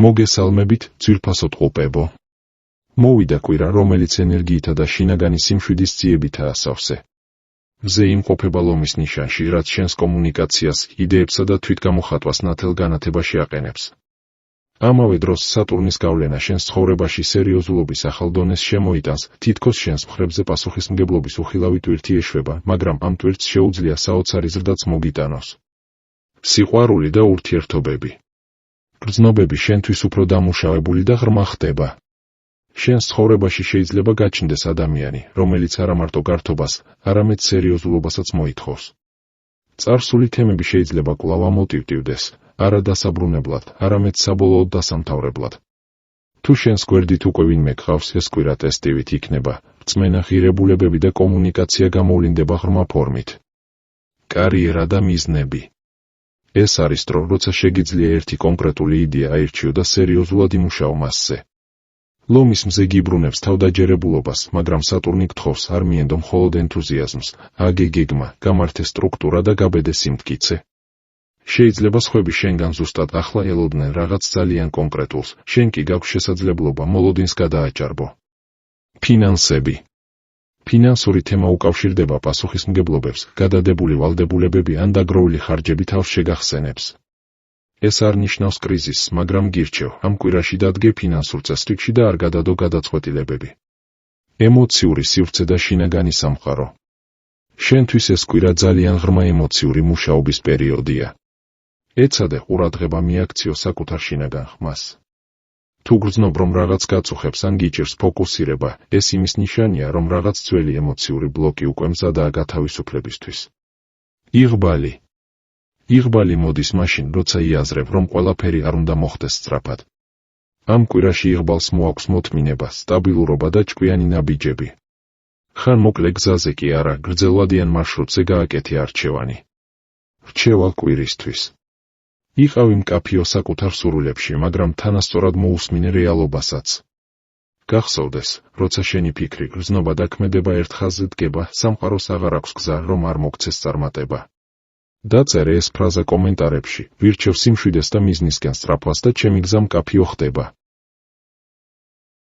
მოგესალმებით, ძვირფასო ტყუპებო. მოვიდა კვირა, რომელიც ენერგიითა და შინაგანი სიმშვიდის ძიებითაა სავსე. მზე იმყოფება ლომის ნიშანში, რაც შენს კომუნიკაციას, იდეებსა და თვითგამოხატვას ნათელ განათებაში აყენებს. ამავე დროს სატურნის გავლენა შენს ცხოვრებაში სერიოზულობის ახალ დონეს შემოიტანს, თითქოს შენს მხრებზე პასუხისმგებლობის უხილავი ტვირთი ეშვება, მაგრამ ამ ტვირთს შეუძლია საოცარი ზრდაც მოგიტანოს. სიყვარული და ურთიერთობები. გრძნობები შენთვის უფრო დამუშავებული და ღრმა ხდება. შენს ცხოვრებაში შეიძლება გაჩნდეს ადამიანი, რომელიც არა მარტო გართობას, არამედ სერიოზულობასაც მოითხოვს. წარსული თემები შეიძლება კვლავ ამოტივტივდეს, არა დასაბრუნებლად, არამედ საბოლოოდ დასამთავრებლად. თუ შენს გვერდით უკვე ვინმე გყავს, ეს კვირა ტესტივით იქნება, რწმენა, ღირებულებები და კომუნიკაცია გამოვლინდება ღრმა ფორმით. კარიერა და მიზნები. ეს არის დრო, როცა შეგიძლია ერთი კონკრეტული იდეა აირჩიო და სერიოზულად იმუშაო მასზე. ლომის მზე გიბრუნებს თავდაჯერებულობას, მაგრამ სატურნი გთხოვს არ მიენდო მხოლოდ ენთუზიაზმს, აგე გეგმა, გამართე სტრუქტურა და გაბედე სიმტკიცე. შეიძლება სხვები შენგან ზუსტად ახლა ელოდნენ რაღაც ძალიან კონკრეტულს, შენ კი გაქვს შესაძლებლობა მოლოდინს გადააჭარბო. ფინანსები. ფინანსური თემა უკავშირდება პასუხისმგებლობებს, გადადებული ვალდებულებები ან დაგროვილი ხარჯები თავს შეგახსენებს. ეს არ ნიშნავს კრიზისს, მაგრამ გირჩევ, ამ კვირაში დადგე ფინანსურ წესრიგში და არ გადადო გადაწყვეტილებები. ემოციური სივრცე და შინაგანი სამყარო. შენთვის ეს კვირა ძალიან ღრმა ემოციური მუშაობის პერიოდია. ეცადე ყურადღება მიაქციო საკუთარ შინაგან ხმას. თუ გრძნობ, რომ რაღაც გაწუხებს ან გიჭირს ფოკუსირება, ეს იმის ნიშანია, რომ რაღაც ძველი ემოციური ბლოკი უკვე მზადაა გათავისუფლებისთვის. იღბალი. იღბალი მოდის მაშინ, როცა იაზრებ, რომ ყველაფერი არ უნდა მოხდეს სწრაფად. ამ კვირაში იღბალს მოაქვს მოთმინება, სტაბილურობა და ჭკვიანი ნაბიჯები. ხან მოკლე გზაზე კი არა, გრძელვადიან მარშრუტზე გააკეთე არჩევანი. რჩევა კვირისთვის. იყავი მკაფიო საკუთარ სურვილებში, მაგრამ თანასწორად მოусმინე რეალობასაც. გახსოვდეს, როცა შენი ფიქრი, გრძნობა და ქმედება ერთ ხაზზე დგება, სამყაროს აღარ აქვს გზა, რომ არ მოგცეს წარმატება. დაწერე ეს ფრაზა კომენტარებში, ვირჩევ სიმშვიდეს და მიზნისკენ სწრაფვას და ჩემი გზა მკაფიო ხდება.